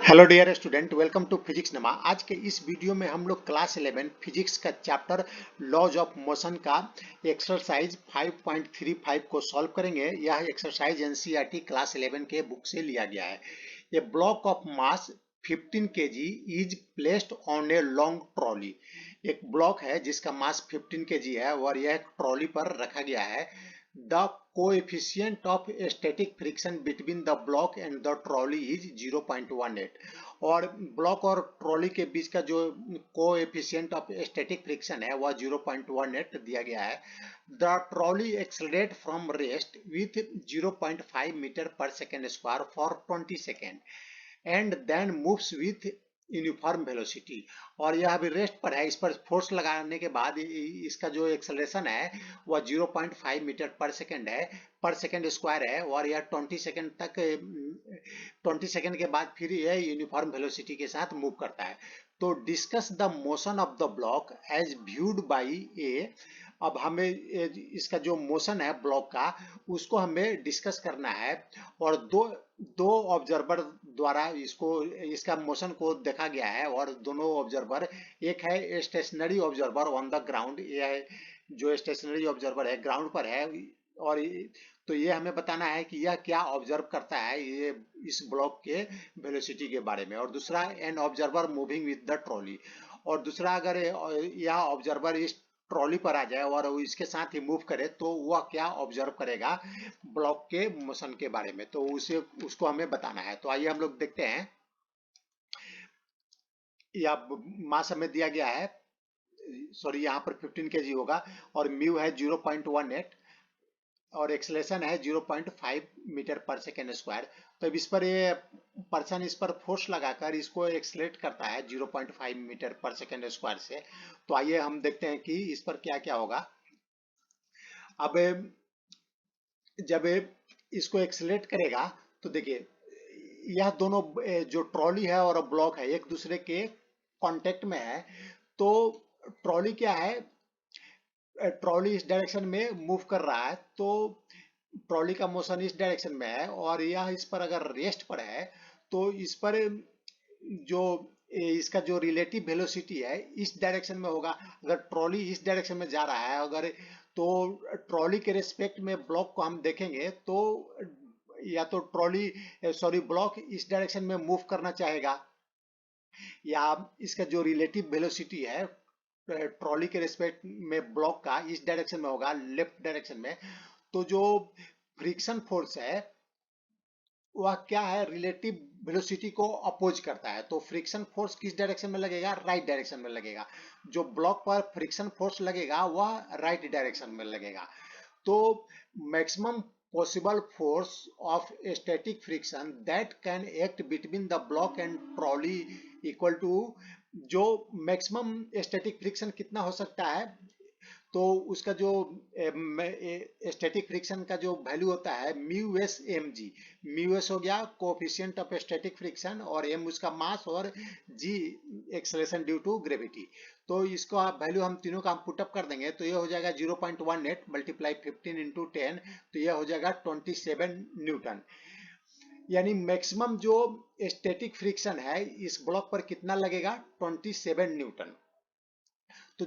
Hello dear student, welcome to physics नमा। आज के इस वीडियो में हम लोग क्लास 11 फिजिक्स का चैप्टर लॉज ऑफ मोशन का एक्सरसाइज 5.35 को सॉल्व करेंगे। यह एक्सरसाइज एनसीईआरटी क्लास 11 के बुक से लिया गया है। A block of mass 15 kg is placed on a long trolley. एक ब्लॉक है जिसका मास 15 kg है और यह ट्रॉली पर रखा गया है। The coefficient of static friction between the block and the trolley is 0.18 और ब्लॉक और ट्रॉली के बीच का जो कोएफिशिएंट ऑफ स्टैटिक फ्रिक्शन है वह 0.18 दिया गया है। The trolley accelerate from rest with 0.5 metre per second square for 20 second and then moves with uniform velocity. और यह अभी रेस्ट पर है। इस पर फोर्स लगाने के बाद इसका जो एक्सेलरेशन है वह 0.5 मीटर पर सेकेंड है, पर सेकेंड स्क्वायर है और यह 20 सेकेंड तक 20 सेकेंड के बाद फिर यह यूनिफॉर्म वेलोसिटी के साथ मूव करता है। तो discuss the motion of the block as viewed by A. अब हमें इसका जो मोशन है ब्लॉक का उसको हमें डिस्कस करना है और दो ऑब्जर्वर द्वारा इसका मोशन को देखा गया है। और दोनों ऑब्जर्वर, एक है stationary observer on the ground, यह जो स्टेशनरी ऑब्जर्वर है ग्राउंड पर है और तो ये हमें बताना है कि यह क्या ऑब्जर्व करता है ये इस ब्लॉक के वेलोसिटी के बारे में। और दूसरा N observer moving with the trolley. और दूसरा, अगर यह ऑब्जर्वर इस ट्रॉली पर आ जाए और वो इसके साथ ही मूव करे तो वह क्या ऑब्जर्व करेगा ब्लॉक के मोशन के बारे में, तो उसको हमें बताना है। तो आइए हम लोग देखते हैं। या मास हमें दिया गया है, सॉरी यहाँ पर 15 kg होगा और म्यू है 0.18 और एक्सेलरेशन है 0.5 मीटर पर सेकेंड स्क्वायर। तो अब इस पर ये पर्सन इस पर फोर्स लगाकर इसको एक्सेलरेट करता है 0.5 मीटर पर सेकेंड स्क्वायर से। तो आइए हम देखते हैं कि इस पर क्या क्या होगा। अब जब इसको एक्सेलरेट करेगा तो देखिए यह दोनों जो ट्रॉली है और ब्लॉक है एक दूसरे के कांटेक्ट में है। तो ट्रॉली क्या है, ट्रॉली इस डायरेक्शन में मूव कर रहा है तो ट्रॉली का मोशन इस डायरेक्शन में है और यह इस पर अगर रेस्ट पर है तो इस पर जो इसका जो रिलेटिव वेलोसिटी है इस डायरेक्शन में होगा। अगर ट्रॉली इस डायरेक्शन में जा रहा है अगर तो ट्रॉली के रिस्पेक्ट में ब्लॉक को हम देखेंगे तो या तो ब्लॉक इस डायरेक्शन में मूव करना चाहेगा या इसका जो रिलेटिव वेलोसिटी है ट्रॉली के रिस्पेक्ट में ब्लॉक का इस डायरेक्शन में होगा, लेफ्ट डायरेक्शन में। तो जो फ्रिक्शन फोर्स है वह क्या है, रिलेटिव वेलोसिटी को अपोज करता है। तो फ्रिक्शन फोर्स किस डायरेक्शन में लगेगा, राइट डायरेक्शन में लगेगा। जो ब्लॉक पर फ्रिक्शन फोर्स लगेगा वह राइट डायरेक्शन में लगेगा। तो maximum possible force of static friction that can act between the block and trolley equal to, जो मैक्सिमम स्टैटिक फ्रिक्शन कितना हो सकता है तो उसका जो स्टैटिक फ्रिक्शन का जो वैल्यू होता है mu S M G. Mu S हो गया कोएफिशिएंट ऑफ स्टैटिक फ्रिक्शन और एम उसका मास और G acceleration due to gravity. तो इसको आप वैल्यू हम तीनों का हम पुटअप कर देंगे तो ये हो जाएगा 0.18 मल्टीप्लाई 15 इंटू 10 तो यह हो जाएगा 27 न्यूटन। यानी मैक्सिमम जो स्टैटिक फ्रिक्शन है इस ब्लॉक पर कितना लगेगा, 27 न्यूटन। तो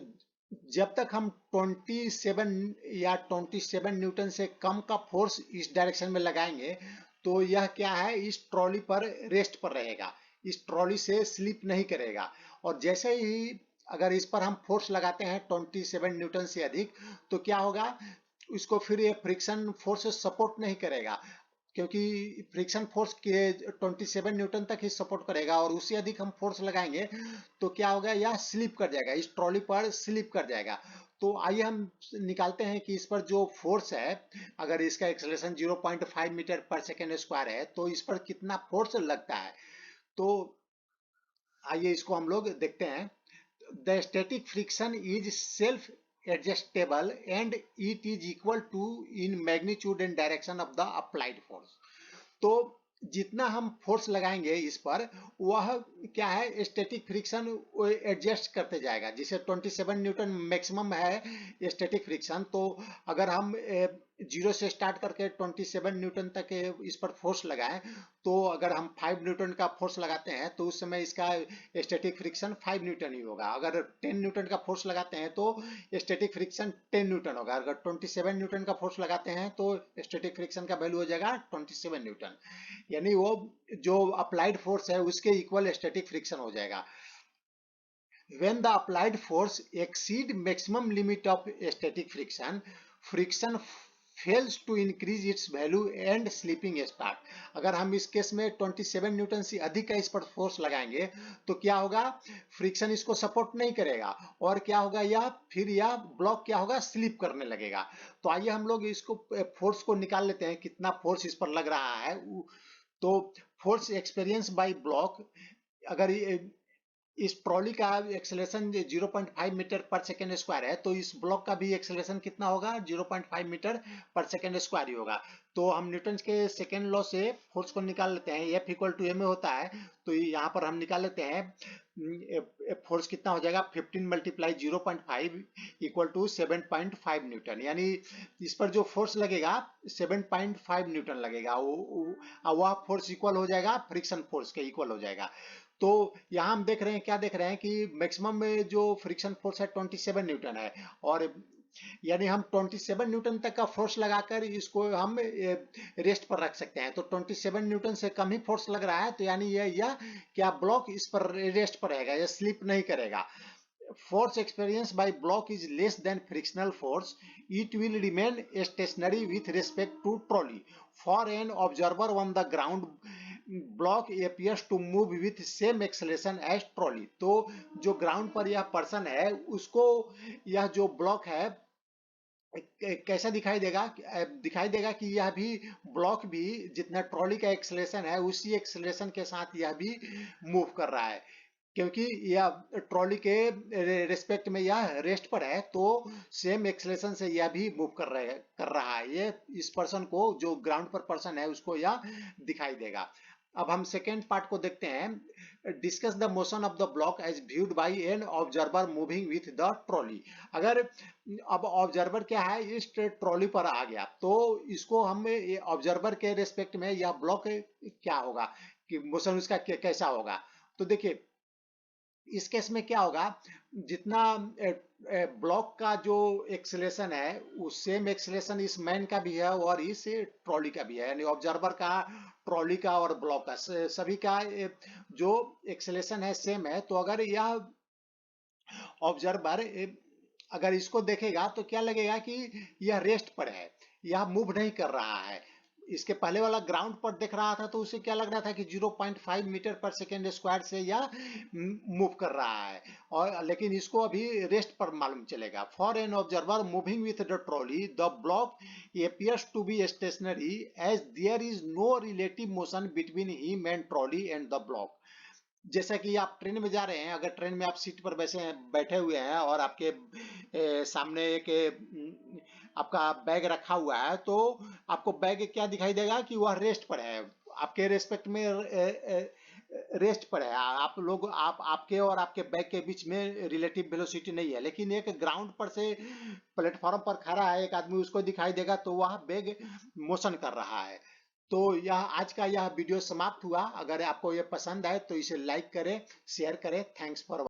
जब तक हम 27 न्यूटन से कम का फोर्स इस डायरेक्शन में लगाएंगे तो यह क्या है, इस ट्रॉली पर रेस्ट पर रहेगा, इस ट्रॉली से स्लिप नहीं करेगा। और जैसे ही अगर इस पर हम फोर्स लगाते हैं 27 न्यूटन से अधिक तो क्या होगा, इसको फिर ये फ्रिक्शन फोर्स सपोर्ट नहीं करेगा क्योंकि फ्रिक्शन फोर्स के 27 न्यूटन तक ही सपोर्ट करेगा और उससे अधिक हम फोर्स लगाएंगे तो क्या होगा, यह स्लिप कर जाएगा, इस ट्रॉली पर स्लिप कर जाएगा। तो आइए हम निकालते हैं कि इस पर जो फोर्स है, अगर इसका acceleration 0.5 metre per second square है तो इस पर कितना फोर्स लगता है। तो आइए इसको हम लोग देखते हैं। The static friction is self adjustable and it is equal to in magnitude and direction of the applied force। तो जितना हम फोर्स लगाएंगे इस पर वह क्या है, स्टैटिक फ्रिक्शन एडजस्ट करते जाएगा। जिसे 27 न्यूटन मैक्सिमम है स्टैटिक फ्रिक्शन, तो अगर हम जीरो से स्टार्ट करके 27 न्यूटन तक इस पर फोर्स लगाएं, तो अगर हम 5 न्यूटन का फोर्स लगाते हैं तो उस समय इसका स्टैटिक फ्रिक्शन 5 न्यूटन ही होगा। अगर 10 न्यूटन का फोर्स लगाते हैं तो स्टैटिक फ्रिक्शन 10 न्यूटन होगा। अगर 27 न्यूटन का फोर्स लगाते हैं तो स्टैटिक फ्रिक्शन का वैल्यू हो जाएगा 27 न्यूटन, यानी वो जो अप्लाइड फोर्स है उसके इक्वल स्टैटिक फ्रिक्शन हो जाएगा। When the applied force exceed maximum limit of static friction, friction fails to increase its value and slipping start. अगर हम इस केस में 27 न्यूटन से अधिक का इस पर फोर्स लगाएंगे तो क्या होगा, फ्रिक्शन इसको सपोर्ट नहीं करेगा और क्या होगा, यह ब्लॉक क्या होगा, स्लिप करने लगेगा। तो आइए हम लोग इसको फोर्स को निकाल लेते हैं, कितना फोर्स इस पर लग रहा है। तो फोर्स एक्सपीरियंस बाय ब्लॉक, अगर इस ट्रॉली का acceleration 0.5 metre per second square है तो इस ब्लॉक का भी एक्सेलरेशन कितना होगा, 0.5 मीटर पर सेकेंड स्क्वायर ही होगा। तो हम न्यूटन के सेकेंड लॉ से फोर्स को निकाल लेते हैं, F इक्वल टू m होता है। तो यहाँ पर हम निकाल लेते हैं फोर्स कितना हो जाएगा, 15 मल्टीप्लाई 0.5 इक्वल टू 7.5 न्यूटन, यानी इस पर जो फोर्स लगेगा 7.5 न्यूटन लगेगा। वह फोर्स इक्वल हो जाएगा फ्रिक्शन फोर्स के इक्वल हो जाएगा। तो यहाँ हम देख रहे हैं, क्या देख रहे हैं कि मैक्सिमम में जो फ्रिक्शन फोर्स है 27 न्यूटन है, और यानी हम 27 न्यूटन तक का फोर्स लगाकर इसको हम रेस्ट पर रख सकते हैं। तो 27 न्यूटन से कम ही फोर्स लग रहा है, तो यानी यह क्या ब्लॉक इस पर रेस्ट पर रहेगा, यह स्लिप नहीं करेगा। Force experienced by block is less than frictional force. It will remain stationary with respect to trolley. For an observer on the ground, block appears to move with same acceleration as trolley. तो जो ground पर यह person है उसको यह जो block है कैसा दिखाई देगा कि यह भी ब्लॉक भी जितना ट्रॉली का एक्सेलरेशन है उसी एक्सेलरेशन के साथ यह भी मूव कर रहा है, क्योंकि यह ट्रॉली के रेस्पेक्ट में यह रेस्ट पर है, तो सेम एक्सेलरेशन से यह भी मूव कर रहा है। ये इस पर्सन को, जो ग्राउंड पर पर्सन है उसको यह दिखाई देगा। अब हम सेकेंड पार्ट को देखते हैं, discuss the motion of the block as viewed by an observer moving with the trolley. अगर अब ऑब्जर्वर क्या है, इस ट्रॉली पर आ गया तो इसको हम ऑब्जर्वर के रेस्पेक्ट में यह ब्लॉक क्या होगा, कि मोशन उसका कैसा होगा। तो देखिए इस केस में क्या होगा, जितना ब्लॉक का जो एक्सेलरेशन है उस सेम एक्सेलरेशन इस मैन का भी है और इस ट्रॉली का भी है, यानी ऑब्जर्वर का, ट्रॉली का और ब्लॉक का सभी का जो एक्सेलरेशन है सेम है। तो अगर यह ऑब्जर्वर अगर इसको देखेगा तो क्या लगेगा कि यह रेस्ट पर है, यह मूव नहीं कर रहा है। इसके पहले वाला ग्राउंड पर देख रहा था तो उसे क्या लग रहा था कि 0.5 मीटर पर सेकेंड स्क्वायर से यह मूव कर रहा है, और लेकिन इसको अभी रेस्ट पर मालूम चलेगा। For an observer moving with the trolley the block appears to be stationary as there is no relative motion between him and trolley and the block। जैसा कि आप ट्रेन में जा रहे हैं, अगर ट्रेन में आप सीट पर बैठे हुए हैं और आपके सामने एक आपका बैग रखा हुआ है, तो आपको बैग क्या दिखाई देगा कि वह रेस्ट पर है, आपके रेस्पेक्ट में रेस्ट पर है। आपके और आपके बैग के बीच में रिलेटिव वेलोसिटी नहीं है, लेकिन एक ग्राउंड पर से प्लेटफॉर्म पर खड़ा है एक आदमी, उसको दिखाई देगा तो वह बैग मोशन कर रहा है। तो यह आज का यह वीडियो समाप्त हुआ। अगर आपको यह पसंद आए तो इसे लाइक करें, शेयर करें। Thanks for